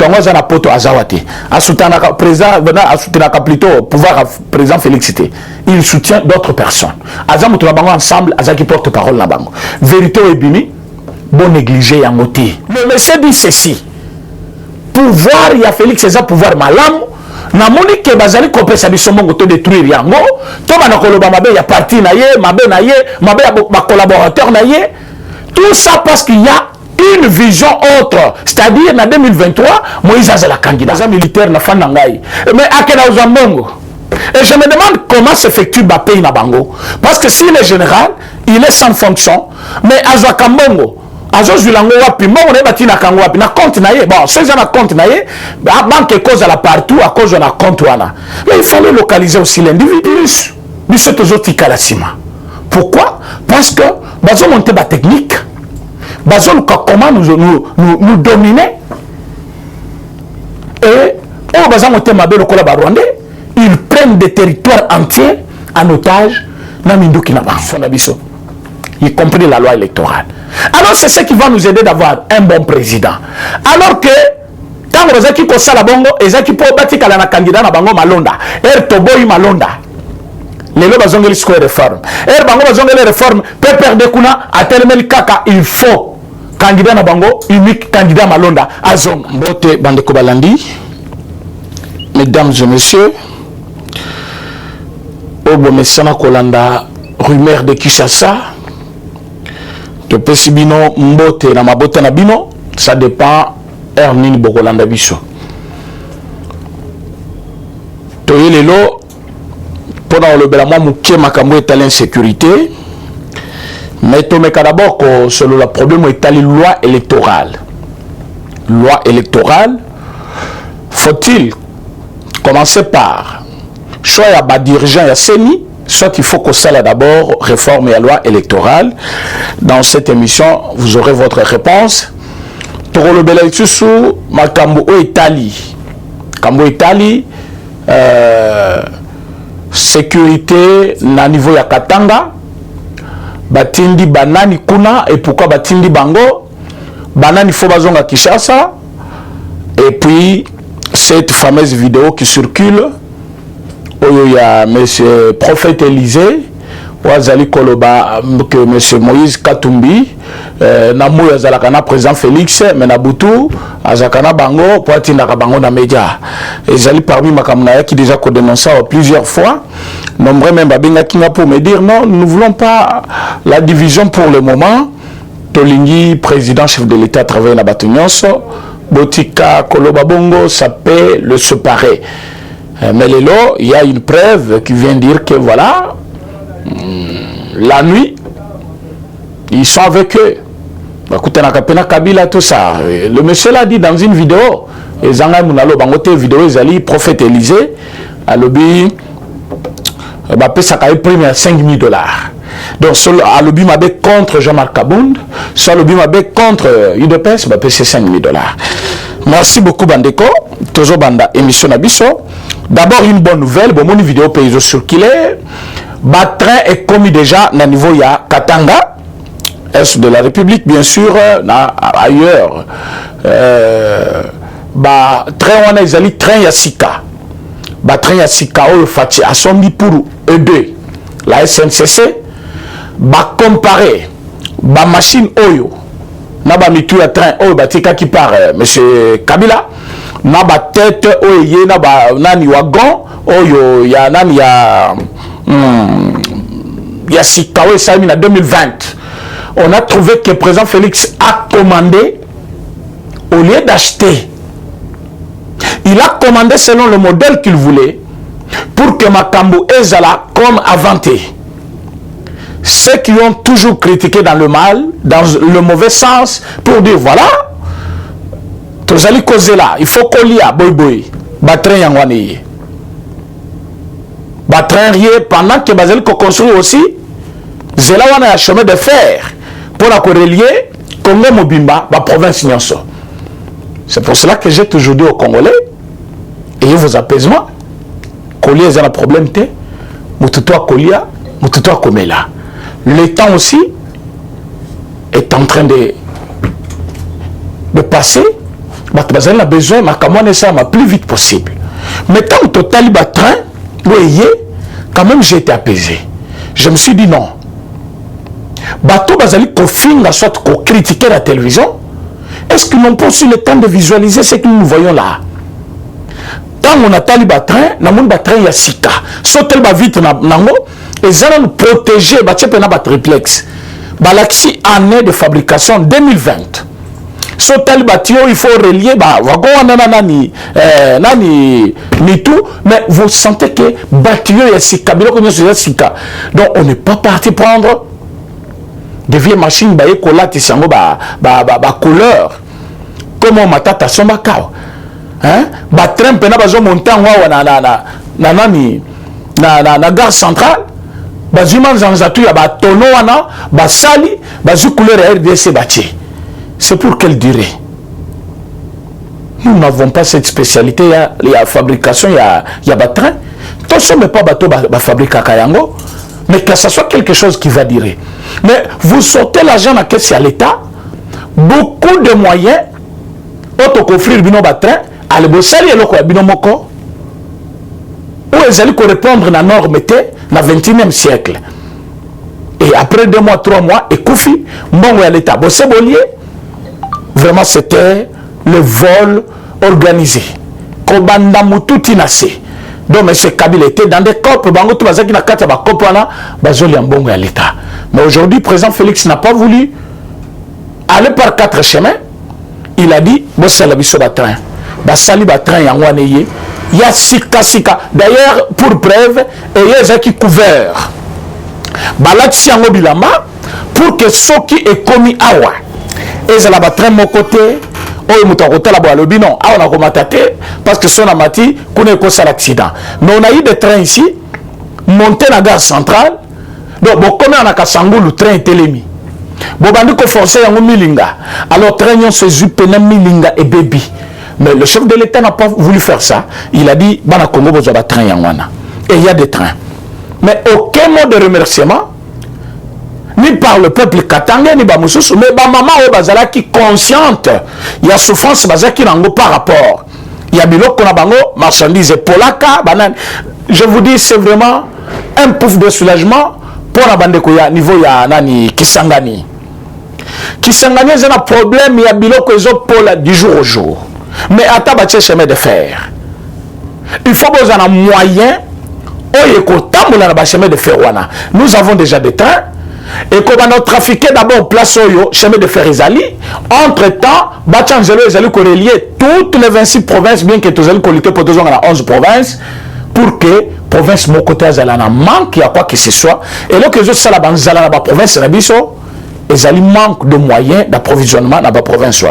yango za na poto azawate asutanaka président venant asutanaka plutôt pouvoir président Félix Cité il soutient d'autres personnes azamuto na bango ensemble azaki porte-parole na bango vérité ebimi bon négligé yango te le monsieur dit ceci pouvoir ya Félix eza pouvoir malamu na moni ke bazali kopesa biso mbongo to détruire yango to bana koloba mabe ya parti na ye mabe ya ba collaborateur na ye tout ça parce qu'il y a une vision autre, c'est-à-dire en 2023 Moïse a la candidat militaire na fan ngai mais akena uzambongo et je me demande comment s'effectue Bapé na bango parce que s'il est général il est sans fonction mais azwa kambongo azo zulango wapi mbongo na batina kango wapi na compte na ye bon c'est na compte na ye banque cause à la partout à cause de la compte wana mais il fallait localiser aussi l'individu biso tozoti kalasima pourquoi parce que bazo monter ba technique comment nous dominer et ils prennent des territoires entiers en otage y compris la loi électorale. Alors c'est ce qui va nous aider d'avoir un bon président. Alors que quand vous avez dit ça la bongo et ça qui peut battre la candidat na bango malonda toboy malonda les lois bazongeli square réforme bango bazongeli réforme peut perdre kuna à tel kaka il faut candidat na bango unique candidat malonda azong mbote bandeko balandi mesdames et messieurs obo mesana kolanda rumeur de Kinshasa to pesibino mbote na mabota na bino ça dépend nini bokolanda biso to yelelo pona olobela mwa muke makambo etali insécurité mais tomeka d'abord selon le problème etali loi électorale faut-il commencer par soit ya ba dirigeant ya seni soit il faut que ça d'abord réforme la loi électorale. Dans cette émission vous aurez votre réponse. Torolobela lisusu makambo o Italie kambo Italie sécurité na niveau ya Katanga batindi banani kuna et pourquoi batindi bango banani faut bazonga Kinshasa et puis cette fameuse vidéo qui circule où il y a monsieur prophète Élysée Wazali Koloba que monsieur Moïse Katumbi Namu Yazalakana président Félix mais Nabutu Azakana Bango Poatina Bango na média et Zali parmi Makamnaya qui déjà dénoncé plusieurs fois nombreux même Babinga Kinga pour me dire non nous ne voulons pas la division pour le moment Tolingi président chef de l'État travaille na Batunyonso Botika Koloba Bongo ça peut le séparer mais là il y a une preuve qui vient dire que voilà la nuit ils sont avec eux. Kabila tout ça le monsieur l'a dit dans une vidéo et Zanga Munalo Bangote vidéo Zali prophète Élysée à lobby Bappé Sakaï prime à $5,000 donc à lobby Mabé contre Jean-Marc Kabound soit lobby Mabé contre UDPS Bappé c'est $5,000. Merci beaucoup Bandeko Tozo Banda émission Nabiso. D'abord une bonne nouvelle bon mon vidéo payso circulé train est commis déjà na niveau ya Katanga est de la République bien sûr ailleurs train wana ezali train ya sika train ya sika oyo fati asombi pour aider la SNCC comparer machine oyo na mitu ya train oyo batika qui par monsieur Kabila na tête oyo ye na nani wagon oyo ya nani ya Sikawe Salmi en 2020. On a trouvé que le président Félix a commandé, au lieu d'acheter, il a commandé selon le modèle qu'il voulait pour que Makambo Ezala comme inventé. Ceux qui ont toujours critiqué dans le mal, dans le mauvais sens, pour dire voilà, Tozali Kozela, il faut qu'on y a boy boy, battre Yangwani. Pendant que Basel construit aussi Zelawana a chemin de fer pour la relier Congo Mobimba la province Nyonso. C'est pour cela que j'ai toujours dit aux Congolais ayez vos apaisements. Kolia est un problème te Mututoa Kolia Mututoa Komela. Le temps aussi est en train de passer on a besoin de ça plus vite possible. Mais tant que total train, oui, quand même j'ai été apaisé. Je me suis dit non. Bateau bazali kofinga soit ko critiquer la télévision. Est-ce qu'ils n'ont pas aussi le temps de visualiser ce que nous voyons là? Tant on a taliba train, na mon train ya sika. Sautel ba vite nango et ça nous protéger ba tchepena ba triplex. Balaxi année de fabrication 2020. Sautel batio il faut relier ba wagon nani ni tout, mais vous sentez que batio ya sika biloko nyo ya sika. Donc on n'est pas parti prendre des vieilles machines ba écolate sango ba couleur comme on matata soma kao. Hein? Ba train pena bazo montant wa na gare centrale bazuma nzanzatu ya ba tono wana ba sali bazu couleur RDC bâti. C'est pour quelle durée? Nous n'avons pas cette spécialité, il y a fabrication, il y a ba train. Tout ça n'est pas bateau ba fabrique à Kayango, mais que ce soit quelque chose qui va durer. Mais vous sortez l'argent à caisse à l'État, beaucoup de moyens, auto-offrir bino ba train, allez bossali eloko ya bino moko, où ils allaient répondre à la norme dans le 21e siècle. Et après 2 mois, 3 mois, et Koufi, bon à l'État, bossé bolier, vraiment c'était le vol organisé. Kobanda mutu tinase. Donc M. Kabila était dans des copes, bango tout bazaki na kata ba copes wana, bazoli ambongo à l'État. Mais aujourd'hui, président Félix n'a pas voulu aller par 4 chemins. Il a dit, bossa la biso ba train. Basali ba train yango aneye. Ya sika sika. D'ailleurs, pour preuve, et y'a qui couvert. Balati yango bilama pour que ceux qui est commis awa. Et ça la train mon côté. Oh, il m'a la boîte non. Ah, on a commenté parce que son amati connaît quoi ça l'accident. Mais on a eu des trains ici, monté dans la gare centrale. Donc, bon, comme on a Kassangou, le train est élémi. Bon, on a forcé un milinga. Alors, train on se jupe milinga et baby. Mais le chef de l'État n'a pas voulu faire ça. Il a dit, bah, Congo, vous avez un train yanwana. Et il y a des trains. Mais aucun mot de remerciement. Ni par le peuple katanga, ni par Moussous, mais par maman ou bazala qui consciente. Il y a souffrance bazala qui n'a pas rapport. Il y a biloko qu'on a bango, marchandises polaka, banane. Je vous dis, c'est vraiment un pouf de soulagement pour la bande de niveau ya nani Kisangani. Kisangani, c'est un problème, il y a biloko ils ont pour du jour au jour. Mais à tabacher chemin de fer. Il faut que vous ayez un moyen, chemin de fer. Nous avons déjà des trains. Et comme on a trafiqué d'abord place au chemin de fer Isali, entre-temps, Bachanzelo et Zali relier toutes les 26 provinces, bien que tous les collectés pour 11 provinces, pour que province mon côté Zalana manque, il y a quoi que ce soit. Et là que je sais la Zalana province Rabiso, et Zali manque de moyens d'approvisionnement dans la province.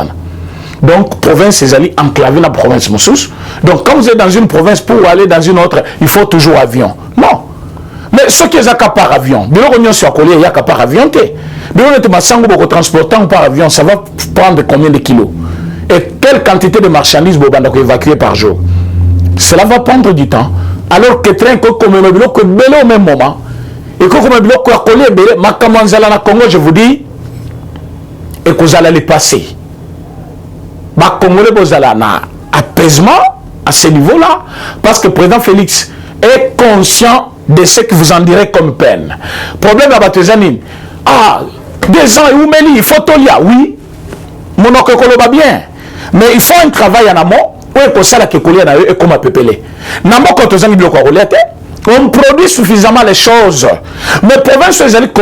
Donc, province Zali enclavée dans la province Moussous. Donc, quand vous êtes dans une province, pour aller dans une autre, il faut toujours avion. Non. Mais ceux qui ont par avion, il y a par avion. Mais transportant par avion, ça va prendre combien de kilos? Et quelle quantité de marchandises vous allez évacuer par jour? Cela va prendre du temps. Alors que train comme au même moment, et comme Congo, je vous dis, et que vous allez les passer. Congolais, vous allez un apaisement à ce niveau-là, parce que le président Félix est conscient de ce que vous en direz comme peine. Problème à Batezanine. Ah, 2 ans, il faut tolia. Oui, mon va bien. Mais il faut un travail en amont. Oui, pour ça, la Kekolia et comme à Pépélé. Namo, quand on produit suffisamment les choses. Mais province, ils allaient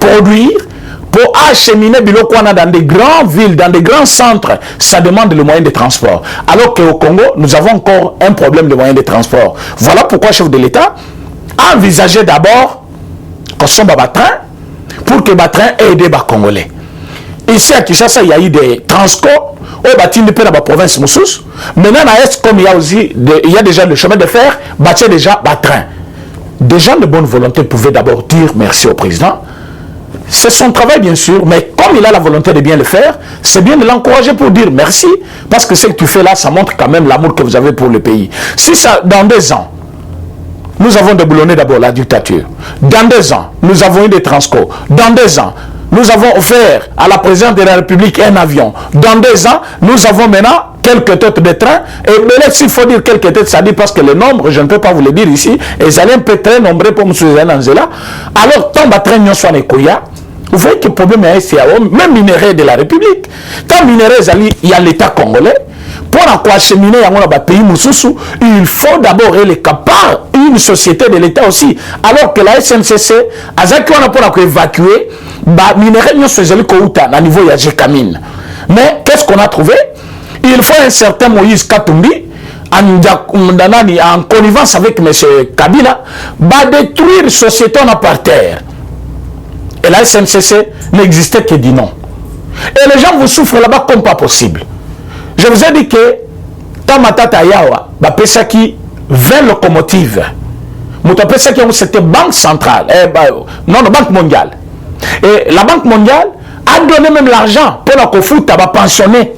produire pour acheminer dans des grandes villes, dans des grands centres. Ça demande le moyen de transport. Alors qu'au Congo, nous avons encore un problème de moyens de transport. Voilà pourquoi le chef de l'État a envisagé d'abord qu'on soit train pour que le train aide les Congolais. Ici à Kinshasa, il y a eu des transports au bâtiment de la province Moussous. Maintenant, à Est, comme il y a aussi il y a déjà le chemin de fer, bâtir déjà train. Des gens de bonne volonté pouvaient d'abord dire merci au président. C'est son travail, bien sûr, mais comme il a la volonté de bien le faire, c'est bien de l'encourager pour dire merci, parce que ce que tu fais là, ça montre quand même l'amour que vous avez pour le pays. Si ça, dans 2 ans, nous avons déboulonné d'abord la dictature. Dans 2 ans, nous avons eu des transports. Dans 2 ans, nous avons offert à la présidente de la République un avion. Dans 2 ans, nous avons maintenant quelques têtes de train. Et s'il faut dire quelques têtes, ça dit parce que le nombre, je ne peux pas vous le dire ici, et ils allaient un peu très nombreux pour M. Zananzela. Alors, tant que train n'y soit vous voyez que le problème est même minerai de la République. Tant minerai, il y a l'État congolais. Pour acheminer dans pays Moussoussou, il faut d'abord par une société de l'État aussi. Alors que la SNCC, pour évacuer, minerai n'y soit à niveau de Jekamine. Mais qu'est-ce qu'on a trouvé? Il faut un certain Moïse Katumbi, en connivence avec M. Kabila, détruire la société en par terre. Et la SNCC n'existait que dit non. Et les gens vous souffrent là-bas comme pas possible. Je vous ai dit que Tamatata Yawa, Pesaki 20 locomotives. Pesaki c'était Banque centrale, non, la Banque mondiale. Et la Banque mondiale a donné même l'argent pour la Kofuta à pensionner.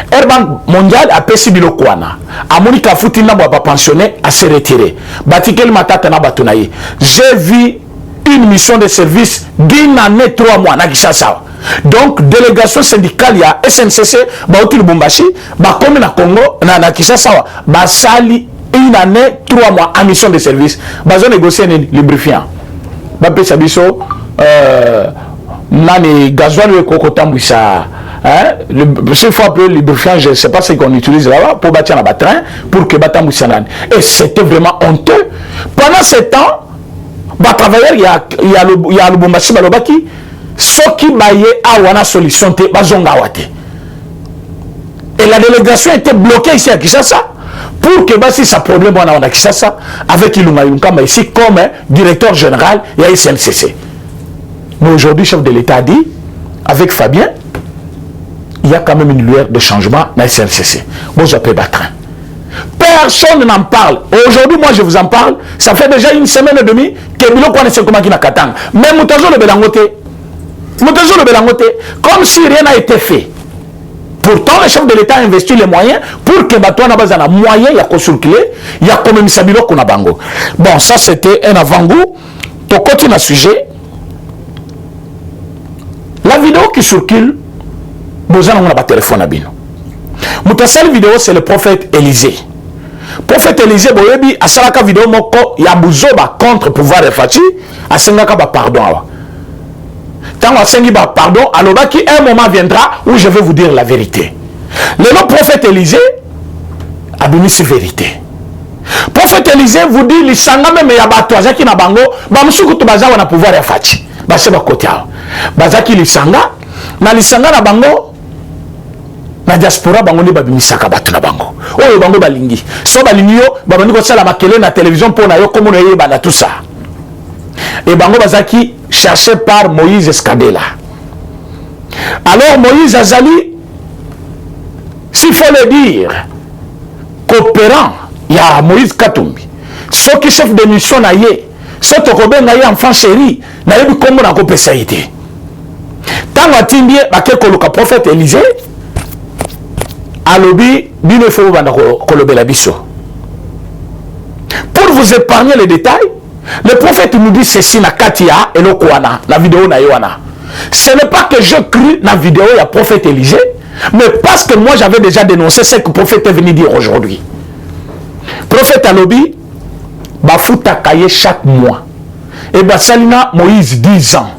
La Banque mondiale a payé Bilokwana. A Monika Foutina va pensionner à se retirer. Batikel Matata na Batunaye. J'ai vu une mission de service d'une année 3 mois na Kinshasa. Donc délégation syndicale ya SNCC Baouti Lubumbashi comme na Congo na Kinshasa sali une année 3 mois en mission de service bazo négocier le lubrifiant pesa biso nani gasoil ko tambwisa s'il faut appeler lubrifiant, je ne sais pas ce qu'on utilise là-bas pour bâtir un train pour que tambwisa nani. Et c'était vraiment honteux. Pendant ce temps travailleurs, il y a le Lubumbashi balobaki ce qui baye a wana solution te bazonga wate. Et la délégation était bloquée ici à Kinshasa pour que si ça problème on a Kinshasa avec Ilunga Yunkama ici comme directeur général il y a SNCC. Mais aujourd'hui chef de l'État a dit avec Fabien il y a quand même une lueur de changement dans SNCC. Bon j'appelle Batrin. Personne n'en parle. Aujourd'hui, moi, je vous en parle. Ça fait déjà 1 semaine et demie que Bilo connaissait comment il a Katang. Mais Moutazo le Belangote. Comme si rien n'a été fait. Pourtant, le chef de l'État a investi les moyens pour que Batouana Bazana moyen, il y a qu'on circuler, il y a quand même Sabilo qu'on a bango. Bon, ça c'était un avant-goût. Pour continuer à sujet, la vidéo qui circule, Bozana on a pas téléphone à Bino. Moutasal vidéo c'est le prophète Élisée. Prophète Élisée boyebi asalaka vidéo moko ya buzoba contre pouvoir de Fati asengaka ba pardon. Tant asengi ba pardon alobaki un moment viendra où je vais vous dire la vérité. Le prophète Élisée a donné cette vérité. Prophète Élisée vous dit lisanga même ya bato azaki na bango ba musuku to baza wana pouvoir de Fati. Ba se ba kotia. Bazaki lisanga na lisanga na bango na diaspora bango ne babimisaka bato na bango oyo bango balingi so balingi yo babandi kosala makele na télévision pour na yo comme on yeba na tout ça et bango bazaki cherché par Moïse Escadela. Alors Moïse Azali s'il faut le dire coopérant il y a Moïse Katumbi ceux qui chef de mission na ye ceux to kobenga ye enfant chéri na yebi kombo na kopesa ité tango atindie bakekoluka prophète Élisée alobi bino faut banda kolobela biso. Pour vous épargner les détails, le prophète nous dit ceci na katia et lokwana la vidéo na yoana. Ce n'est pas que je crie la vidéo il y a prophète Élisée, mais parce que moi j'avais déjà dénoncé ce que le prophète est venu dire aujourd'hui. Prophète alobi bafuta kaye chaque mois et basalina Moïse 10 ans.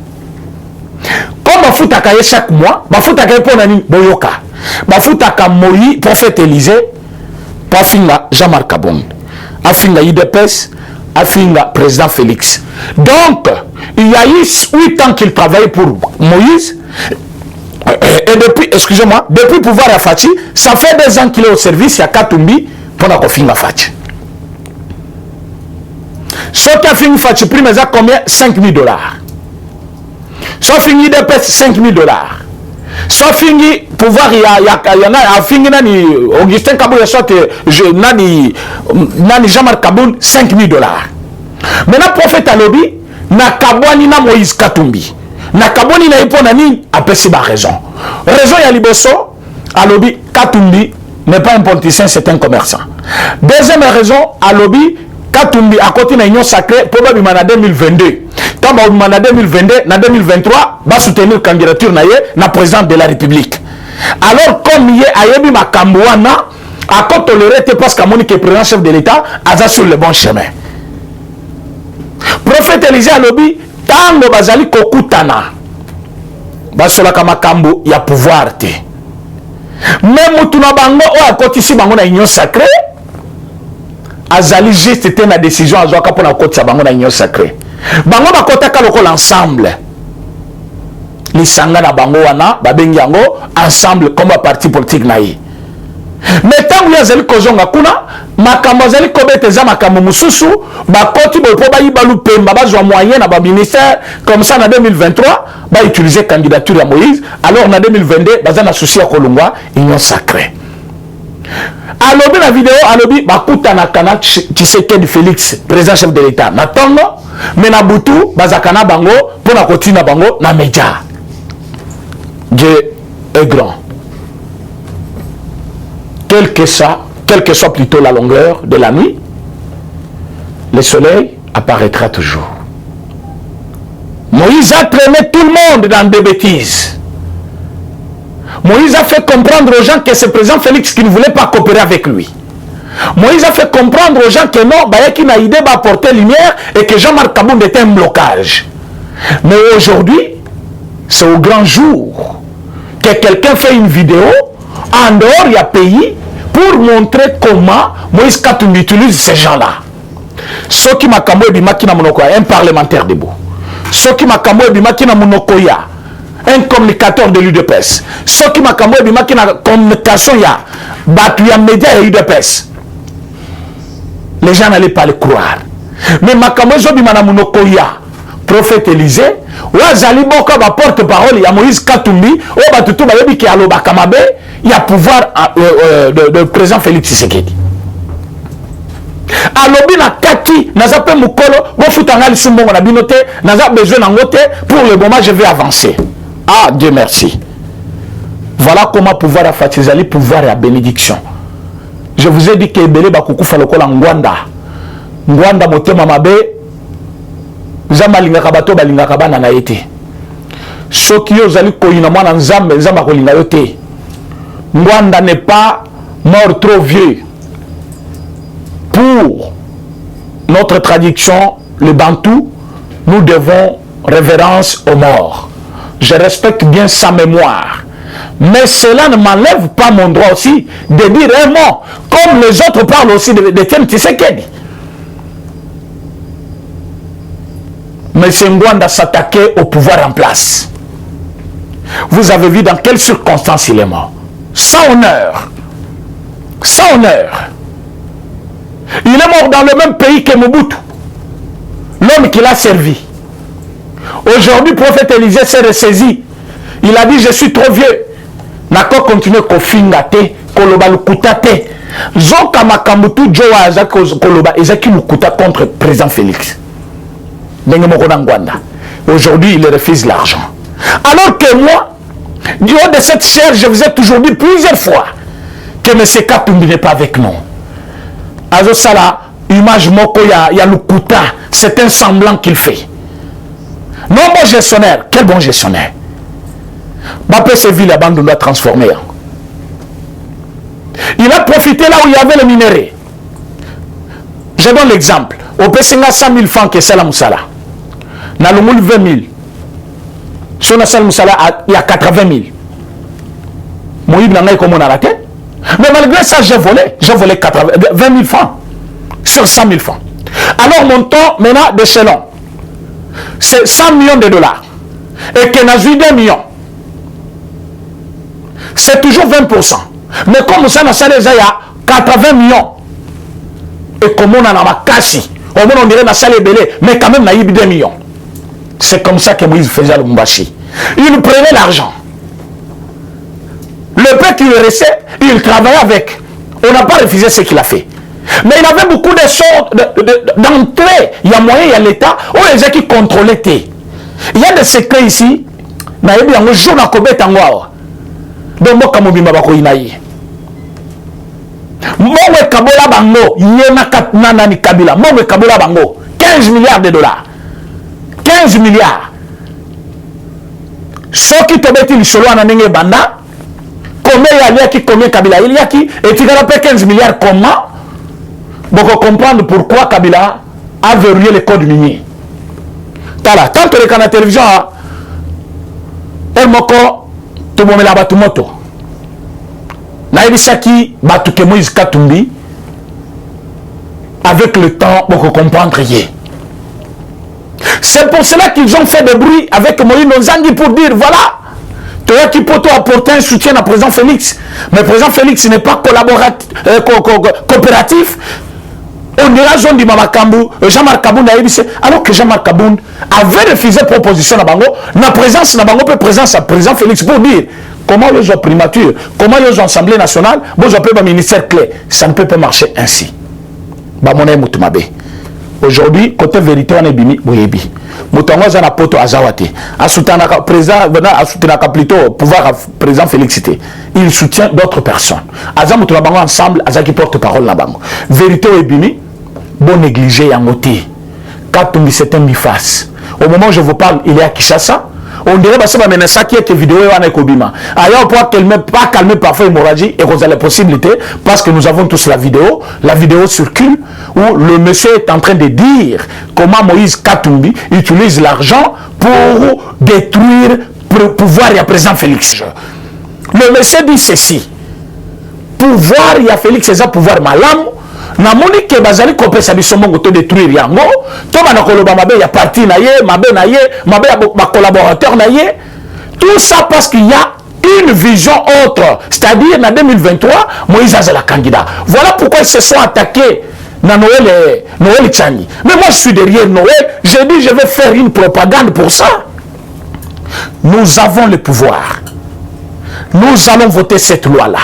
Comme bafuta kaye chaque mois, bafuta kaye pour nani boyoka. Bafutaka Moïse, prophète Élisée, Pafinga Jean-Marc Kabon, Afinga IDPS, Afinga président Félix. Donc, il y a eu 8 ans qu'il travaille pour Moïse, et depuis, excusez-moi, depuis pouvoir à Fati, ça fait 2 ans qu'il est au service, il y a Katumbi, pour la Kofinga Fati. Ce qui a fini Fati, prix, mais à combien? 5 000 $. Ce qui fini IDPS, 5 000 $. Soit fini pouvoir il y en a fini nani Augustin Kaboul soit nani Jean-Marc Kaboul 5 000 $. Maintenant prophète alobi na kabwani na Moïse Katumbi na kabwani na ipo nani apesi ba raison ya liboso alobi Katumbi n'est pas un politicien, c'est un commerçant. Deuxième raison alobi Katumbi à côté na union sacrée probablement en 2022 quand on demande en 2022, en 2023, va soutenir la candidature na président de la République. Alors, comme il y a eu ma Kambouana, à quoi tolérer parce qu'à Monique est président chef de l'État, a sur le bon chemin. Prophète Élisée a lobby, tango bazali kokutana. Basola kama kambo, il y a pouvoir te. Même mutuna bango, ou à côté ici bango na union sacrée, azali juste était na décision à Zoaka pour la côte sa bango na union sacrée. Bango ba kota ka lokol ensemble. Lisanga na bango wana, babengi yango ensemble comme parti politique na yi. Mais tant que azali kozonga kuna, makambo azali kobete za makambo mususu, ba koti bo po ba yibalu pemba ba zwa moyen na ba ministère comme ça en 2023, ba utiliser candidature à Moïse, alors en 2022 baza na souci ya kolongwa union sacrée. Alobi la vidéo, alobi bakuta na kana Tshisekedi Félix, président chef de l'État. Na tongo, mais na butu bazakana bango pour na kotina bango na média. Dieu est grand. Quelle que soit plutôt la longueur de la nuit, le soleil apparaîtra toujours. Moïse a traîné tout le monde dans des bêtises. Moïse a fait comprendre aux gens que c'est le président Félix qui ne voulait pas coopérer avec lui. Moïse a fait comprendre aux gens que non, qui n'a idée d'apporter lumière et que Jean-Marc Kabound était un blocage. Mais aujourd'hui, c'est au grand jour que quelqu'un fait une vidéo, en dehors il y a pays, pour montrer comment Moïse Katumbi utilise ces gens-là. Ceux qui m'a un parlementaire debout. Ceux qui m'a un communicateur de l'UDPS. Ceux qui m'a communication, il y a battu un média et l'UDPS. Les gens n'allaient pas le croire. Mais ma prophète Élisée, Wazali Boka va porte-parole, il y a Moïse Katumbi, il y a pouvoir de président Félix Tshisekedi. Alobi na kati, naza pe mukolo, wofutanga lisumbo na binote, naza besoin nangote, pour le moment je vais avancer. Ah, Dieu merci. Voilà comment pouvoir à Fatizali, pouvoir à bénédiction. Je vous ai dit que Ebele Bakuku Falokola Ngwanda. Ngwanda motema mabe, Zama lingaka bato balingaka bana na ete. Soki yo zali koyina mwana nzambe, nzamba kolinga yo te. Ngwanda n'est pas mort trop vieux. Pour notre tradition, le Bantou, nous devons révérence aux morts. Je respecte bien sa mémoire. Mais cela ne m'enlève pas mon droit aussi de dire un mot. Comme les autres parlent aussi de Tiens Tshisekedi. Mais c'est Ngwanda s'attaquer au pouvoir en place. Vous avez vu dans quelles circonstances il est mort. Sans honneur. Sans honneur. Il est mort dans le même pays que Mobutu. L'homme qui l'a servi. Aujourd'hui, le prophète Élisée s'est ressaisi. Il a dit, je suis trop vieux. Nako continue kofingate, koloba lukutate. Zoka makamutu joa azaki koloba ezaki lukuta contre le président Félix. Aujourd'hui, il refuse l'argent. Alors que moi, du haut de cette chair, je vous ai toujours dit plusieurs fois que M. Katumbi n'est pas avec nous. Azo Sala, image moko ya lukuta, c'est un semblant qu'il fait. Non, bon gestionnaire, quel bon gestionnaire. Bapé se ville, la bande doit transformer. Il a profité là où il y avait le minerai. Je donne l'exemple. Au Pessinga 100 000 francs que c'est la Moussala. Dans le moule 20 000. Sur la salle Moussala, il y a 80 000. Moïse n'a pas comme on a raté. Mais malgré ça, j'ai volé 20 000 francs. Sur 100 000 francs. Alors mon temps maintenant d'échelon, c'est 100 millions de dollars. Et qu'il y a 2 millions. C'est toujours 20%. Mais comme ça, il y a 80 millions. Et comme on a ma casse, on dirait la salle est belée, mais quand même, il y a 2 millions. C'est comme ça que Moïse faisait le Mbashi. Il prenait l'argent. Le peuple qui le restait, il travaillait avec. On n'a pas refusé ce qu'il a fait. Mais il avait beaucoup de sortes d'entrées. Il y a moyen, il y a l'État, où les gens qui contrôlaient. Il y a des secrets ici. Il y a un jour, donc moi comme bimba bako inayi mongwe kabola bango yena katnana ni kabila mongwe kabola bango 15 milliards de dollars 15 milliards. Ce qui te met il solo en nenge banda, combien il y a qui, combien Kabila il y a qui, et tu vas payer 15 milliards comment? Pour comprendre pourquoi Kabila a verrouillé les codes miniers. Tala, quand tu regardes la télévision, Elmoko, tu me la batumoto. Naïbisaki, Batuke Moïse Katumbi, avec le temps, pour comprendre rien. C'est pour cela qu'ils ont fait des bruits avec Moïse Nozangi pour dire, voilà, tu as qui peut apporter un soutien à président Félix. Mais le président Félix n'est pas coopératif. On dira Jean-Marc Kaboun alors que Jean-Marc Kaboun avait refusé proposition à Bango, la présence na Bango peut présence à président Félix pour dire comment ils ont primature, comment ils ont assemblée nationale, vous appelez le ministère clé. Ça ne peut pas marcher ainsi. Aujourd'hui, côté vérité, on est bimi, oui. Moutongo zana poto azawate. Asutana président, asutana plutôt pouvoir président Félix. Il soutient d'autres personnes. Azam tout bango ensemble, azaki porte parole na bango. Vérité ou bimi, bon négligé yangote. Katumbi c'est un mi-face. Au moment où je vous parle, il est à Kinshasa. On dirait que c'est ça qui est vidéo et Kobima. Ailleurs, pour qu'elle ne pas calmer parfois l'hémorragie et qu'on a la possibilité, parce que nous avons tous la vidéo circule où le monsieur est en train de dire comment Moïse Katumbi utilise l'argent pour détruire le pouvoir et à présent Félix. Le monsieur dit ceci. Pouvoir, il y a Félix, c'est un pouvoir malam. Na moni ke bazali kopesa biso mongo to détruire yango to bana koloba mabe ya parti na ye mabe ya ba collaborateur na ye, tout ça parce qu'il y a une vision autre, c'est-à-dire en 2023 Moïse Azala candidat. Voilà pourquoi ils se sont attaqués na Noël Tchani. Mais moi je suis derrière Noël, j'ai dit je vais faire une propagande pour ça. Nous avons le pouvoir, nous allons voter cette loi là.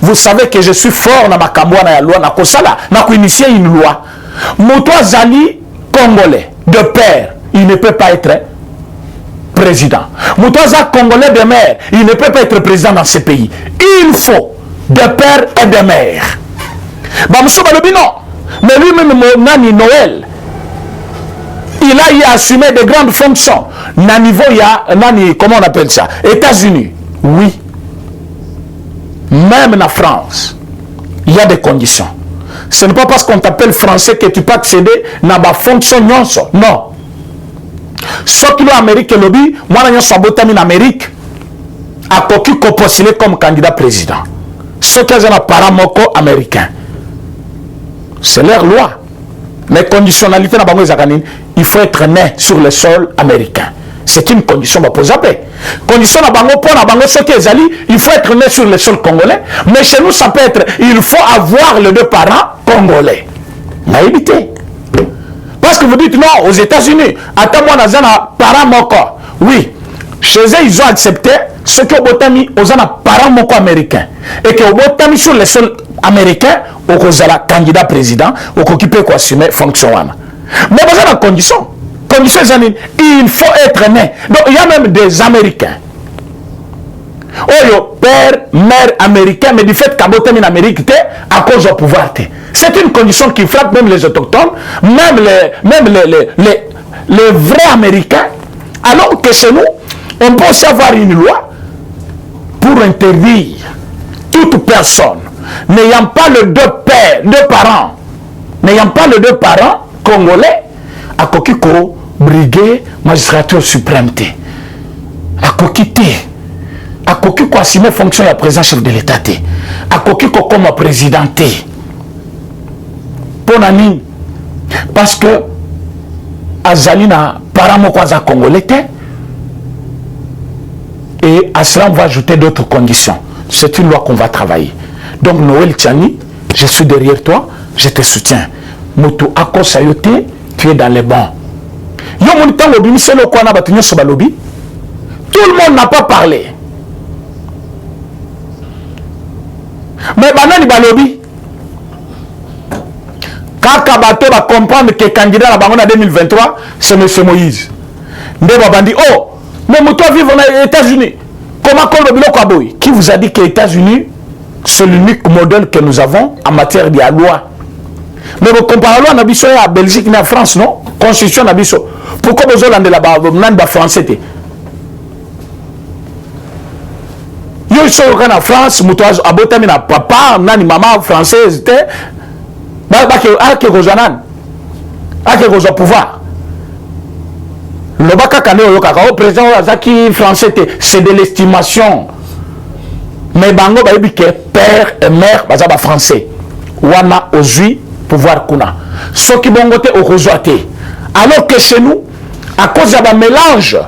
Vous savez que je suis fort dans ma camboua, dans la loi, dans Kosala, dans initier une loi. Moutoua Zali, Congolais, de père, il ne peut pas être président. Moutoua Zali, Congolais de mère, il ne peut pas être président dans ce pays. Il faut de père et de mère. Bamoussou Balobi non. Mais lui-même, Nani Noël, il a y assumé de grandes fonctions. Na niveau, il y a, Nani, comment on appelle ça? États-Unis. Oui. Même en France, il y a des conditions. Ce n'est pas parce qu'on t'appelle français que tu peux accéder à la fonction. Non. Ce qui est l'Amérique et lobby, moi, je suis en Amérique, a postulé comme candidat président. Ce qui est un paramoko américain. C'est leur loi. Mais conditionnalité, il faut être né sur le sol américain. C'est une condition pour poser. Condition à Bango, pour la Bango, ce qui est Ali, il faut être né sur le sol congolais. Mais chez nous, ça peut être, il faut avoir les deux parents congolais. Naïveté. Parce que vous dites non, aux États-Unis, attends-moi, dans un parent moko. Oui, chez eux, ils ont accepté ce que Botami, aux parents moko américains. Et que Botami sur le sol américain, au candidat président, au occupé quoi, assumer fonction. Mais vous avez la condition. Il faut être né. Donc il y a même des Américains. Oh, père, mère américain, mais du fait qu'à Botem en Amérique, à cause du pouvoir. C'est une condition qui frappe même les autochtones, même les vrais Américains. Alors que chez nous, on peut aussi avoir une loi pour interdire toute personne n'ayant pas les deux parents, n'ayant pas les deux parents congolais, à Kokiko, briguer magistrature suprême. À Kokité, à Kokiko assumer fonction à présent chef de l'État. À Kokiko comme président. Pour Nani, parce que Azalina, paramokwaza congolais, et à cela on va ajouter d'autres conditions. C'est une loi qu'on va travailler. Donc Noël Tchani, je suis derrière toi, je te soutiens. Moutou Akosayote, tu es dans les bancs. Tout le monde n'a pas parlé. Mais banani balobi. Kaka bato va comprendre que le candidat à la 2023, c'est M. Moïse. Ndeba bandi, oh, mais toi vivre aux États-Unis. Comment qui vous a dit que les États-Unis, c'est l'unique modèle que nous avons en matière de la loi. Mais vous comparez à Nabiso à Belgique et à France, non? Constitution Nabiso. Pourquoi vous avez là-bas, français? Yo iso en France, mutoaz abotami na papa, nani maman française te. Ba ke gozanan. Ake goza pouvoir. Le baka kane yo kaka o président azaki français te, c'est de l'estimation. Mais bango ba yebi ke père et mère baza ba français. Wana ozui pouvoir kuna. Soki bongo te okozwa te. Alors que chez nous, à cause de mélange,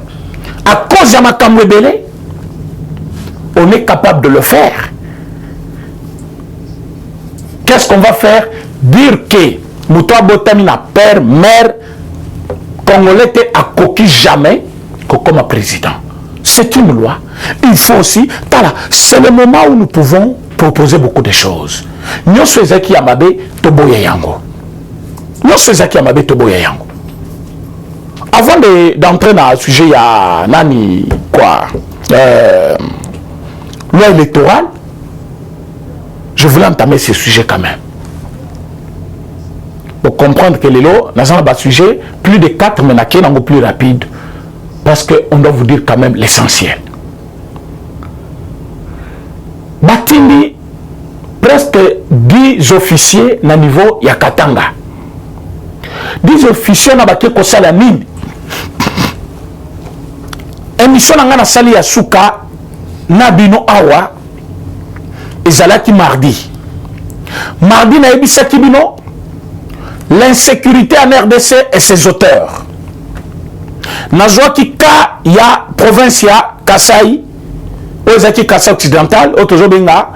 à cause de ma camouébélé, on est capable de le faire. Qu'est-ce qu'on va faire? Dire que Moutoua Botamina, père, mère, Congolais à coquille jamais comme président. C'est une loi. Il faut aussi, c'est le moment où nous pouvons proposer beaucoup de choses. Nous sommes qui Amabe Toboya Yango. Nous sommes qui Amabe Toboya Yango. Avant d'entrer dans le sujet, il y a Nani, quoi, loi électorale, je voulais entamer ce sujet quand même. Pour comprendre que les lois, nous avons un sujet, plus de 4, mais nous avons plus rapide. Parce qu'on doit vous dire quand même l'essentiel. Batindi, presque 10 officiers na niveau ya Katanga. 10 officiers na baké kosala nini. Émission na ngana sali ya suka Nabino Awa ezalaki mardi. Mardi na ebisaki bino l'insécurité en RDC et ses auteurs. Nazwaki ka ya province ya Kasai, ozaki Kasai occidental, otozo benga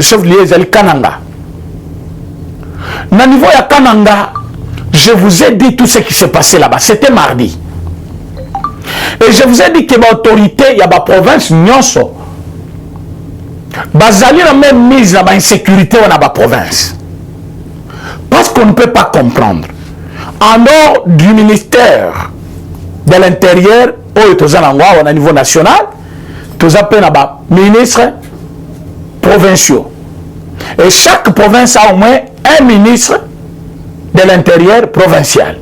chef lié ezali Kananga. Na niveau ya Kananga, je vous ai dit tout ce qui s'est passé là-bas. C'était mardi. Et je vous ai dit que l'autorité, il y a la province, Nyonso. Bazali la même mise dans l'insécurité dans la province. Parce qu'on ne peut pas comprendre. En dehors du ministère de l'Intérieur, au niveau national, tous appellent ministres provinciaux. Et chaque province a au moins un ministre de l'Intérieur provincial.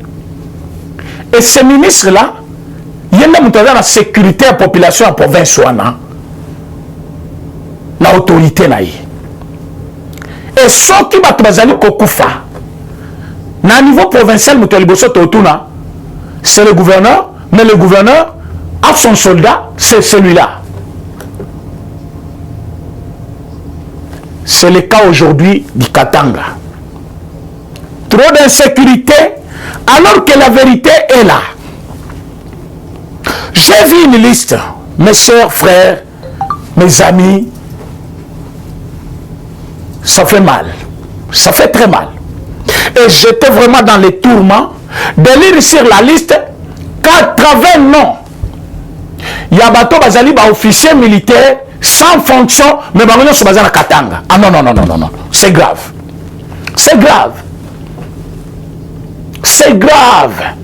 Et ce ministre-là, il y a la sécurité de la population en province, l'autorité. Et ceux qui ont kokufa, à niveau provincial, c'est le gouverneur, mais le gouverneur a son soldat, c'est celui-là. C'est le cas aujourd'hui du Katanga. Trop d'insécurité, alors que la vérité est là. J'ai vu une liste, mes chers frères, mes amis, ça fait mal, ça fait très mal. Et j'étais vraiment dans les tourments de lire sur la liste 80 noms. Il y a bateau bazali ba officier militaire sans fonction, mais bango so bazana Katanga. Ah non, non, non, non, non, non, c'est grave. C'est grave. C'est grave.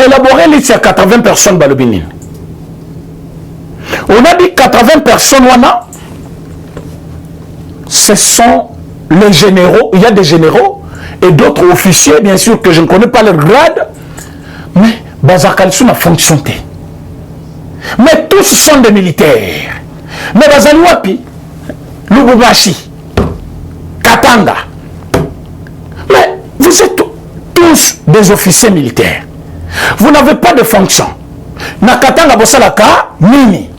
Élaborer liste à 80 personnes dans le Bénin. On a dit 80 personnes, ce sont les généraux. Il y a des généraux et d'autres officiers, bien sûr, que je ne connais pas leur grade, mais Bazakalisou n'a fonctionné. Mais tous sont des militaires. Mais Bazalouapi, Lubumbashi, Katanga, mais vous êtes tous des officiers militaires. Vous n'avez pas de fonction. Nakatanga Bosalaka, Mini.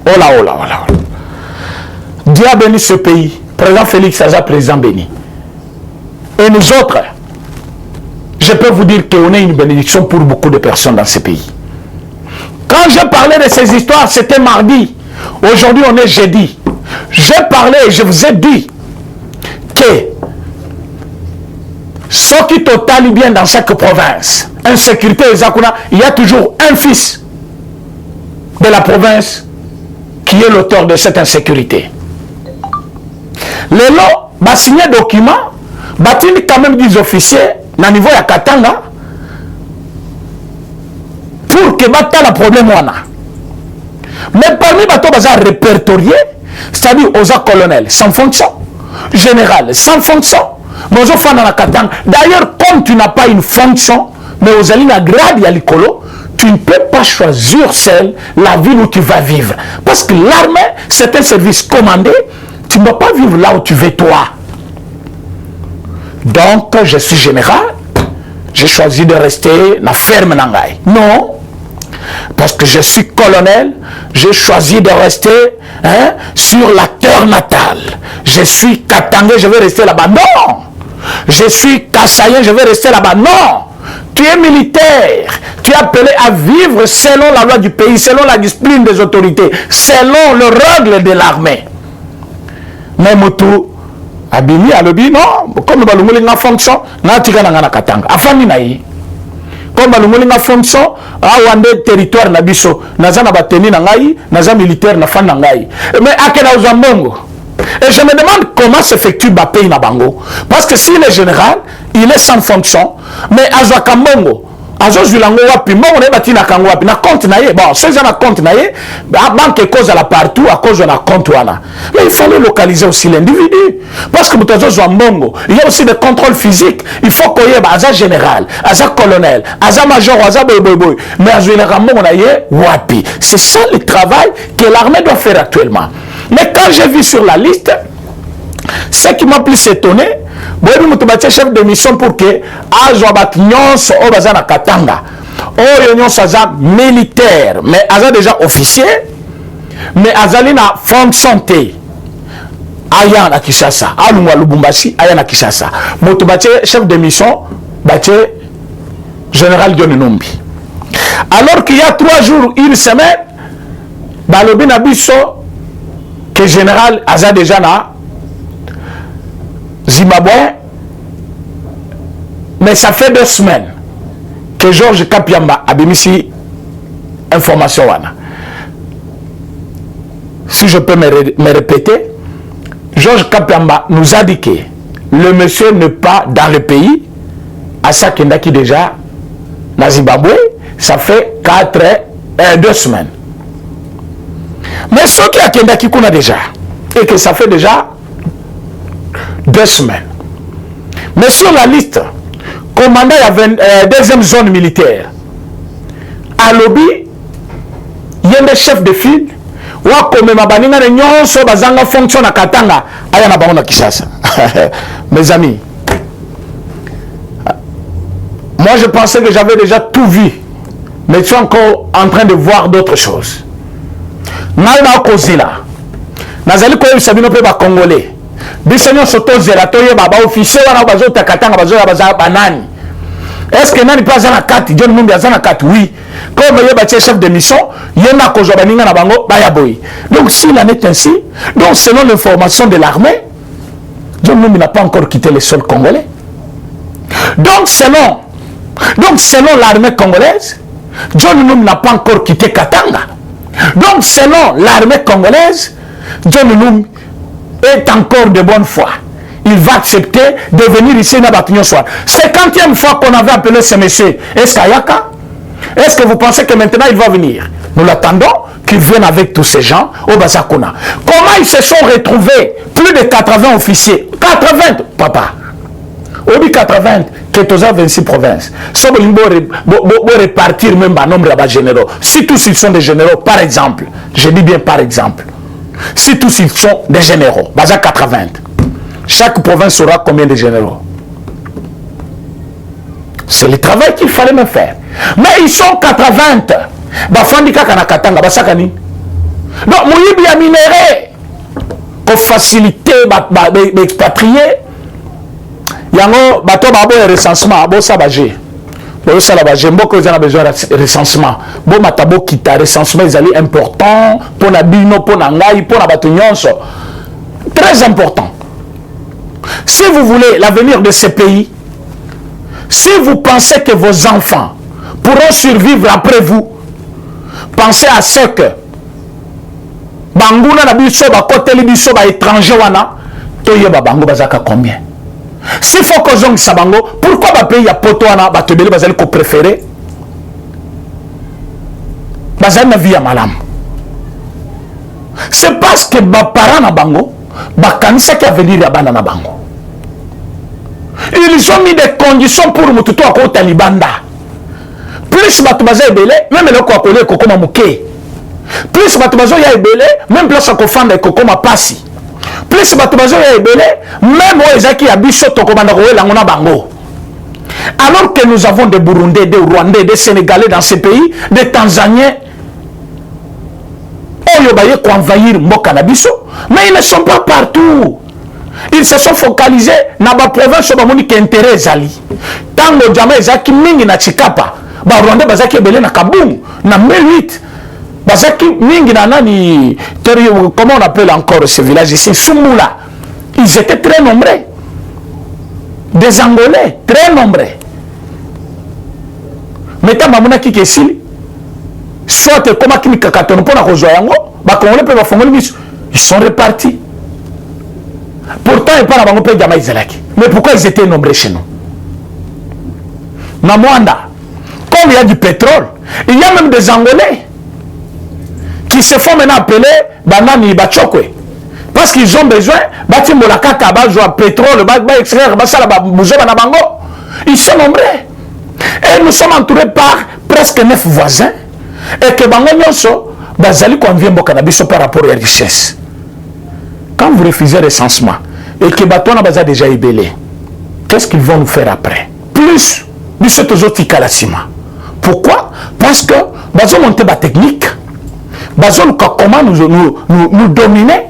Oh là, oh là, oh là. Dieu a béni ce pays. Président Félix Saza, président béni. Et nous autres, je peux vous dire qu'on est une bénédiction pour beaucoup de personnes dans ce pays. Quand je parlais de ces histoires, c'était mardi. Aujourd'hui, on est jeudi. Je parlais et je vous ai dit que ce qui totalise bien dans chaque province, insécurité, il y a toujours un fils de la province qui est l'auteur de cette insécurité. Les lots, bah signer document, bah quand même des officiers, à niveau de Katanga, pour que bah le problème wana. Mais parmi bateaux bazar répertoriés, c'est-à-dire aux colonels sans fonction, général sans fonction, d'ailleurs, comme tu n'as pas une fonction, mais aux alines grade y a l'écolo, tu ne peux pas choisir la ville où tu vas vivre. Parce que l'armée, c'est un service commandé, tu ne dois pas vivre là où tu veux toi. Donc, je suis général, j'ai choisi de rester na ferme Nangai. Non, parce que je suis colonel, j'ai choisi de rester sur la terre natale. Je suis Katangé, je vais rester là-bas. Non, je suis Kassayen, je vais rester là-bas. Non, tu es militaire, tu es appelé à vivre selon la loi du pays, selon la discipline des autorités, selon le règle de l'armée. Même tout. Abimi alobi non comme balungoli nga fonction na tika na katanga afami na yi comme balungoli nga fonction awande territoire na biso naza na bateni na ngai naza militaire na fan na ngai mais akena uzambongo et je me demande comment s'effectue ba pays na bango parce que si le général il est sans fonction mais azwa kambongo azo zulango wapi mbongo na bati na kango wapi na compte na ye bon c'est na compte na ye banque cause à la partout à cause de la compte wana mais il fallait localiser aussi l'individu parce que mutazo zo mbongo il y a aussi des contrôles physiques il faut qu'il y ait aza général aza colonel aza major aza boy mais azo la mbongo na ye wapi c'est ça le travail que l'armée doit faire actuellement mais quand j'ai vu sur la liste ce qui m'a plus étonné boyebi mutu batie chef de mission pour que azwa bato nyonso oyo baza na katanga oyo nyonso aza militaire mais aza déjà officier mais azali na fonction te aya na Kinshasa alungwa Lubumbashi aya na Kinshasa mutu batie chef de mission batie général John Numbi alors qu'il y a 3 jours une semaine balobi na biso que général aza déjà na Zimbabwe, mais ça fait 2 semaines que Georges Kapiamba a mis ici information. Si je peux me répéter, Georges Kapiamba nous a dit que le monsieur n'est pas dans le pays, à Sakendaki déjà, na Zimbabwe, ça fait 2 semaines. Mais ceux qui a Kendaki qu'on a déjà, et que ça fait déjà 2 semaines. Mais sur la liste, commandant la 2e zone militaire, à Lobby, il y a des chefs de file, ou comme ma banina de nyon, so bazanga fonction à Katanga, ayana banona Kinshasa. Mes amis, moi je pensais que j'avais déjà tout vu, mais je suis encore en train de voir d'autres choses. Nalma Kozila, Nazali Koye Sabino Peba Congolais. Bisenyo soto zelato baba officier wana bazo takatanga bazo baza banani. Est-ce que nani pas na carte John Numbi azana carte oui. Comme il y a chef de mission, yena kozo baninga na bango bayaboy. Donc s'il en est ainsi, donc selon l'information de l'armée, John Numbi n'a pas encore quitté le sol congolais. Donc selon l'armée congolaise, John Numbi n'a pas encore quitté Katanga. Donc selon l'armée congolaise, John Numbi est encore de bonne foi. Il va accepter de venir ici à Batignon Soir. 50e fois qu'on avait appelé ce monsieur. Est-ce qu'Ayaka? Est-ce que vous pensez que maintenant il va venir? Nous l'attendons qu'il vienne avec tous ces gens au Bazakuna. Comment ils se sont retrouvés? Plus de 80 officiers. 80, papa. Au 80, que tu as 26 provinces. Si vous répartir même un nombre de généraux. Si tous ils sont des généraux, par exemple, je dis bien par exemple, si tous ils sont des généraux, Baza 80, chaque province saura combien de généraux. C'est le travail qu'il fallait me faire. Mais ils sont 80. Bafandika Kanakatanga, Basakani. Donc, Mouyibi a minéré pour faciliter l'expatrié. Yango, bato babo et recensement, bo sabagé. Bo sabagé, mboko ils ont besoin de recensement. Bo matabo kita recensement, ils allaient important pour la bino, pour la ngai, pour la bato nyonso. Très important. Si vous voulez l'avenir de ce pays, si vous pensez que vos enfants pourront survivre après vous, pensez à ce que Bangouna na biso ba côté biso ba étranger wana toyeba bango bazaka combien. S'il faut que zong sabango, pourquoi ba pays ya poto wana ba tebele bazali ko préférer bazali na vie ya malam. C'est parce que les parents na bango, bakanisa qui a venir à bana na bango. Ils ont mis des conditions pour nous tout à côté talibanda. Plus batubaza ebele, même le ko akole kokoma muke. Plus batubazo ya ebele, même place akofanda kokoma pasi. Plus batubazo ya ebele, même oezaki ya biso tokomanda ko elango na bango. Alors que nous avons des Burundais, des Rwandais, des Sénégalais dans ces pays, des Tanzaniens, qui ont envahi Mboka na biso, mais ils ne sont pas partout. Ils se sont focalisés dans la province qui intérêt zali. Tango jama ezaki mingi na Chikapa, ba Rwandais bazaki ebele na Kaboum, na 1008. Bazaki mingi na nani, comment on appelle encore ce village ici, Sumula. Ils étaient très nombreux. Des Angolais, très nombreux. Mais tant que qui est soit comme qui kakaton pour la rejoindre, ils sont repartis. Pourtant, ils parlent de la mais pourquoi ils étaient nombreux chez nous? Namwanda, comme il y a du pétrole, il y a même des Angolais qui se font maintenant appeler Banani Bachokwe. Parce qu'ils ont besoin, pétrole, ils sont nombreux. Et nous sommes entourés par presque 9 voisins. Et que Bango Nyonso, Bazali convient au cannabis par rapport à la richesse. Quand vous refusez le recensement, et que Batona Baza déjà ébélé, qu'est-ce qu'ils vont nous faire après? Plus de cette autres calassima. Pourquoi? Parce que Bazo monter la technique, Bazo comment nous dominer.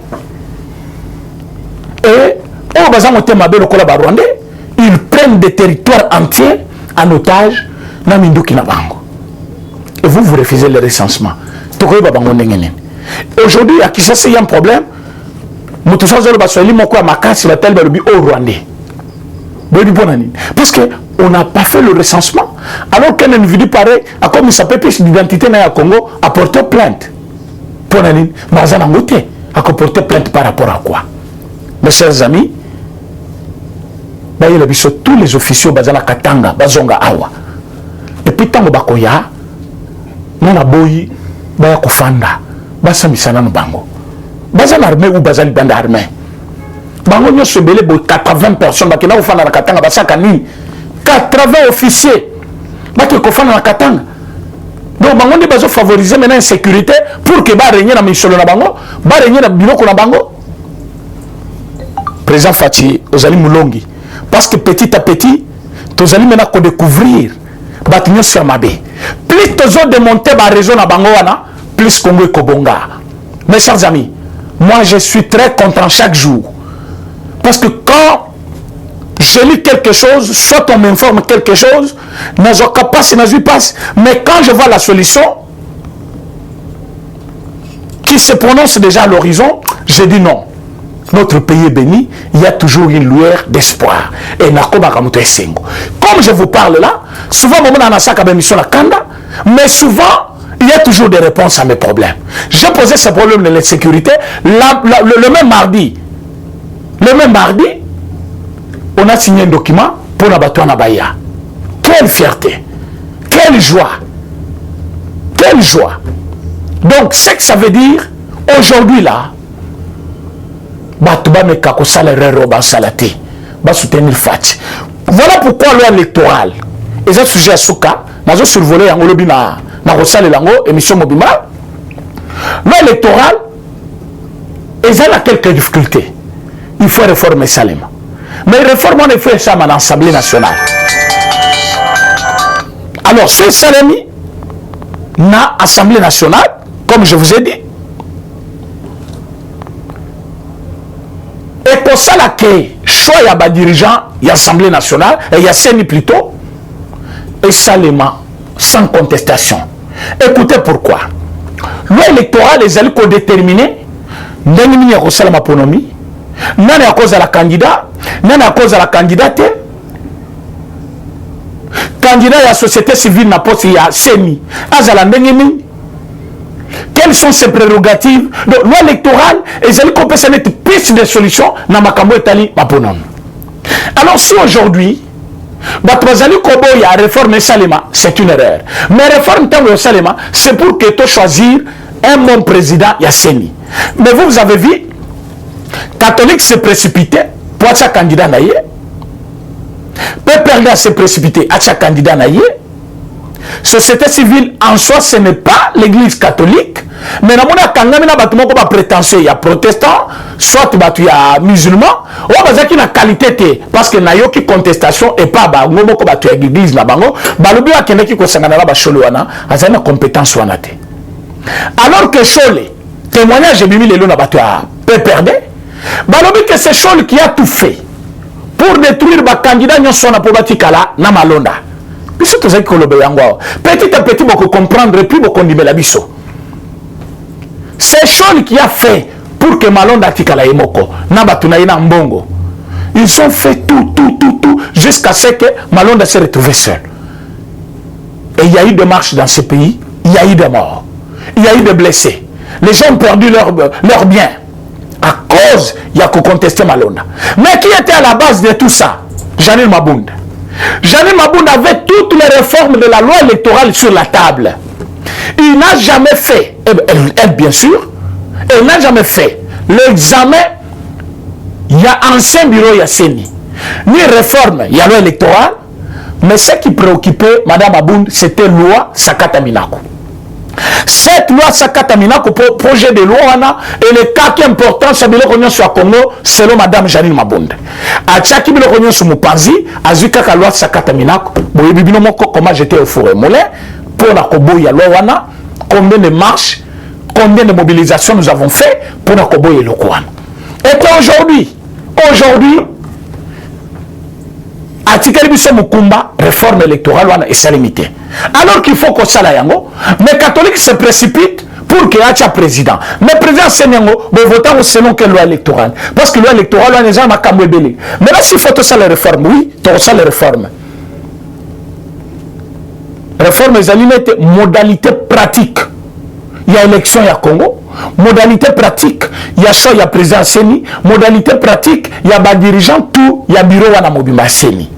Et ils prennent des territoires entiers en otage. Et vous refusez le recensement. Aujourd'hui, à Kinshasa, il y a un problème. Parce qu'on n'a pas fait le recensement. Alors qu'un individu pareil, à comme il s'appelle plus d'identité dans le Congo, a porté plainte. Pour a porté plainte par rapport à quoi? Mes chers amis, tous les officiers bazana katanga bazonga awa. Et puis tango bakoya, nona boyi baya kofanda, basa misana no bango. Bazana armée ou bazali banda armée. Bango nyo sebele boy 80 personnes bakena kofanda na katanga basaka ni 80 officiers. Baki kofanda na katanga. Donc bango ndi bazo favoriser maintenant la sécurité pour que ba régner na misolo na bango, ba régner na biloko na bango. Président Fati, aux alliés Moulongi. Parce que petit à petit, tous allez maintenant découvrir Batignon Siamabé. Plus tous ont démonté ma raison à Bangoana, plus Congo et Kobonga. Mes chers amis, moi je suis très content chaque jour. Parce que quand je lis quelque chose, soit on m'informe quelque chose, mais quand je vois la solution qui se prononce déjà à l'horizon, je dis non. Notre pays est béni, il y a toujours une lueur d'espoir. Et comme je vous parle là, souvent, mais souvent, il y a toujours des réponses à mes problèmes. J'ai posé ce problème de l'insécurité le même mardi. Le même mardi, on a signé un document pour l'abattoir Nabaya. Quelle fierté, quelle joie, quelle joie. Donc, ce que ça veut dire, aujourd'hui là, voilà pourquoi loi électorale et ce sujet à Souka n'a survolé en lobby na Rosale Lango émission Mobima. Loi électorale et a quelques difficultés. Il faut réformer Salem. Mais réformer on fait ça à l'Assemblée nationale. Alors ce Salemi na Assemblée nationale, comme je vous ai dit. Et pour ça, choix il y a des dirigeants, il y a l'Assemblée nationale, et il y a CENI plutôt, et Salema, sans contestation. Écoutez pourquoi. Loi électorale, les alliés qu'on déterminer, n'en est pas la maponomie, n'en est à cause de la candidat, n'en est à cause de la candidate. Candidat à la société civile n'a pas il y a CENI. Quelles sont ses prérogatives? Donc, loi électorale, et ils ont mettre plus de solutions dans Makambo et Tali Maponom. Alors, si aujourd'hui, il y a réforme Salema, c'est une erreur. Mais réforme Tango Salema, c'est pour que tu choisir un bon président Yasseni. Mais vous avez vu, catholique s'est précipité pour être candidat naïe. PPRD s'est précipité à être candidat naïe. Société civile en soi, ce n'est pas l'église catholique. Mais dans mon prétentieux, il y a protestants, soit il y a musulmans, ou il y a qualité, parce que il y a une contestation et pas l'église. Il y a une compétence. Alors que Chole, témoignage, j'ai mis les lots à PPRD, que c'est Chole qui a tout fait pour détruire le candidat pour Batikala, na Malonda. Petit à petit, vous comprendre plus, vous condimez la biso. C'est Chole qui a fait pour que Malonda Tikala et Moko, Nabatunaïna Mbongo. Ils ont fait tout, jusqu'à ce que Malonda s'est retrouvé seul. Et il y a eu des marches dans ce pays, il y a eu des morts, il y a eu des blessés. Les gens ont perdu leur bien. À cause, il y a que contester Malonda. Mais qui était à la base de tout ça? Janine Mabunda. Janine Mabunda avait toutes les réformes de la loi électorale sur la table. Il n'a jamais fait, elle bien sûr, elle n'a jamais fait l'examen. Il y a ancien bureau Yasseni, ni réforme, il y a loi électorale, mais ce qui préoccupait Mme Abound, c'était loi Sakata Minako. Cette loi Sakata Minako, projet de loi, et le cas qui est important, c'est le Congo sur Congo, selon Mme Janine Mabunda. A Tchaki, le Congo sur Mupanzi, a Zuka la loi Sakata Minako, comment j'étais au fourré moulin, pour la Kobo, il y a loi, combien de marches, combien de mobilisations nous avons fait pour la Kobo et le Kouan. Et puis aujourd'hui, Atikali Biso Mukumba, réforme électorale et sa limité. Alors qu'il faut qu'on s'aille yango, mais catholiques se précipitent pour qu'il y ait un président. Mais président Senyango, vous votez selon quelle loi électorale? Parce que la loi électorale, on est déjà à Kambouébélé. Mais là, s'il faut tout ça, les réformes, oui, tout ça, les réformes. Réforme, les alignés, modalité pratique. Il y a élection, il y a Congo. Modalité pratique, il y a choix, il y a président Seni. Modalité pratique, il y a bas dirigeant, tout, il y a bureau, il y a Mobimba Seni.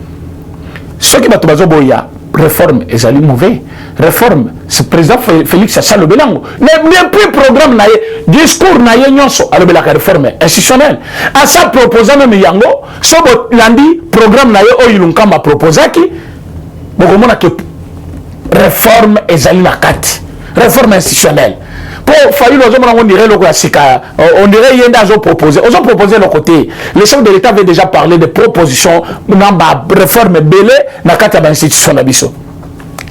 Ce qui va te baser, il y a réforme, et ça mauvais. Réforme, c'est président Félix Assalo Belango. Mais plus programme, discours, alors la réforme institutionnelle. À ça, proposant même Yango, ce lundi, programme, il m'a proposé qui, réforme, et réforme institutionnelle. Pour fallu on dirait on dirait Yenda ont proposé. Ils ont proposé le côté. Les chefs de l'État avaient déjà parlé de propositions de réforme belé dans la institution d'Abisso,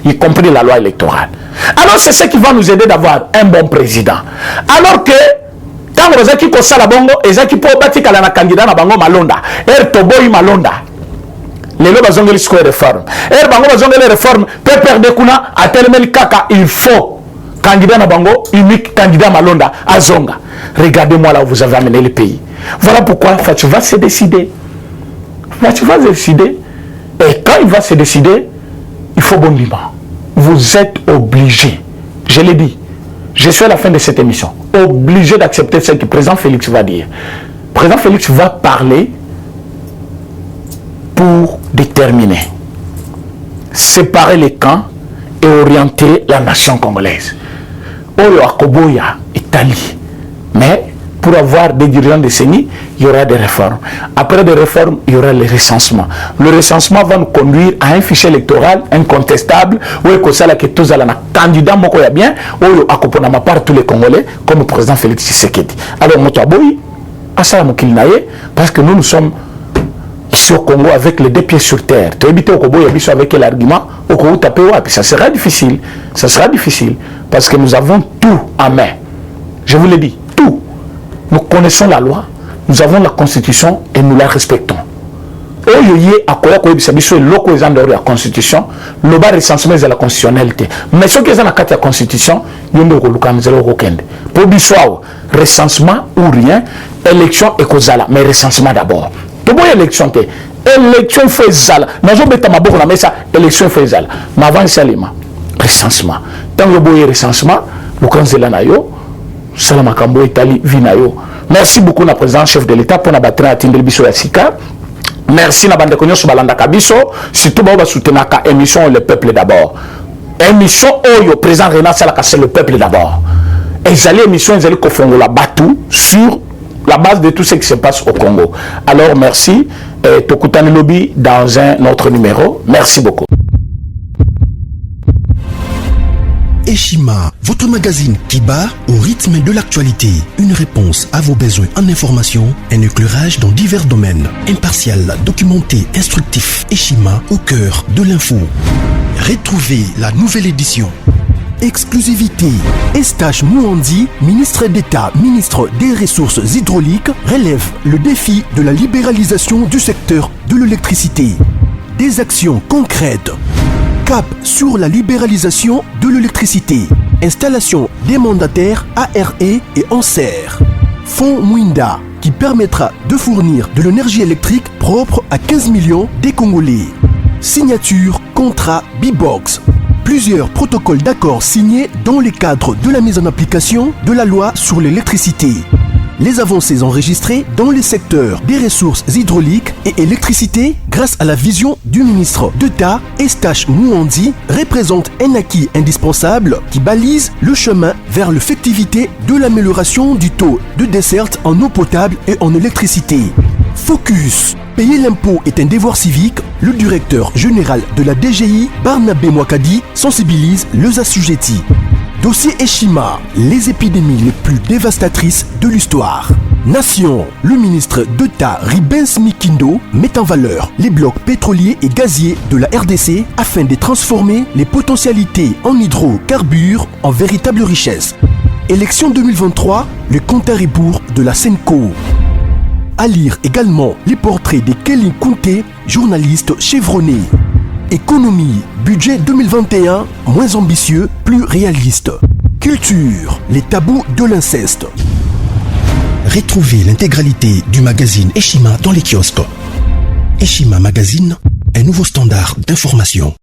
y compris la loi électorale. Alors c'est ce qui va nous aider d'avoir un bon président. Alors que quand vous avez dit ça la bongo, et ça qui peut bâtir la candidat na bango Malonda, Toboy Malonda. Les lois ont les réformes. Et bango ont les réformes. Peut perdre kuna à tel kaka il faut. Candidat Nabango, unique candidat Malonda, Azonga. Regardez-moi là où vous avez amené le pays. Voilà pourquoi tu vas se décider. Tu vas se décider. Et quand il va se décider, il faut bon dimanche. Vous êtes obligés, je l'ai dit, je suis à la fin de cette émission, obligé d'accepter ce que le président Félix va dire. Le président Félix va parler pour déterminer, séparer les camps et orienter la nation congolaise. Oyo Akoboya, Italie. Mais pour avoir des dirigeants de CENI, il y aura des réformes. Après des réformes, il y aura le recensement. Le recensement va nous conduire à un fichier électoral incontestable où que tous les candidats mokoya bien, oyo akopona ma part tous les Congolais comme le président Félix Tshisekedi. Alors Motoaboyi, asala mokilinaye, parce que nous sommes ici au Congo avec les deux pieds sur terre. Tu habites au Congo avec l'argument, au Congo ça sera difficile. Ça sera difficile parce que nous avons tout en main. Je vous l'ai dit, tout. Nous connaissons la loi, nous avons la constitution et nous la respectons. La constitution, le bas recensement de la constitutionnalité. Mais ce qui est dans la constitution, pour recensement ou rien, élection et causala, mais recensement d'abord. Pour élection, élection faisala. Nous avons élection faisala. Mais avant salima, recensement. Tant que vous recensement, vous cancelez nayo, salamakambo Italie vinayo. Merci beaucoup na président chef de l'État pour la batterie à Tindelbiso Yassika. Merci na bande konyo balanda kabiso, surtout ba soutenir ka émission le peuple d'abord. Émission oyo président Renat Salaka c'est le peuple d'abord. ezali émission ezali kofongola batu sur la base de tout ce qui se passe au Congo. Alors merci, tokutani lobby dans un autre numéro. Merci beaucoup. Eshima, votre magazine qui bat au rythme de l'actualité. Une réponse à vos besoins en information, un éclairage dans divers domaines. Impartial, documenté, instructif. Eshima au cœur de l'info. Retrouvez la nouvelle édition. Exclusivité. Estache Mouandi, ministre d'État, ministre des Ressources hydrauliques, relève le défi de la libéralisation du secteur de l'électricité. Des actions concrètes. Cap sur la libéralisation de l'électricité. Installation des mandataires ARE et ANSER. Fonds Mwinda, qui permettra de fournir de l'énergie électrique propre à 15 millions des Congolais. Signature contrat B-Box. Plusieurs protocoles d'accord signés dans le cadre de la mise en application de la loi sur l'électricité. Les avancées enregistrées dans les secteurs des ressources hydrauliques et électricité grâce à la vision du ministre d'État Estache Mouandi représentent un acquis indispensable qui balise le chemin vers l'effectivité de l'amélioration du taux de desserte en eau potable et en électricité. Focus. Payer l'impôt est un devoir civique. Le directeur général de la DGI, Barnabé Mwakadi, sensibilise les assujettis. Dossier Eshima, les épidémies les plus dévastatrices de l'histoire. Nation, le ministre d'État Ribens Mikindo met en valeur les blocs pétroliers et gaziers de la RDC afin de transformer les potentialités en hydrocarbures en véritable richesse. Élection 2023, le compte à rebours de la Senco. À lire également les portraits de Kelly Kunte, journaliste chevronné. Économie, budget 2021, moins ambitieux, plus réaliste. Culture, les tabous de l'inceste. Retrouvez l'intégralité du magazine Eshima dans les kiosques. Eshima Magazine, un nouveau standard d'information.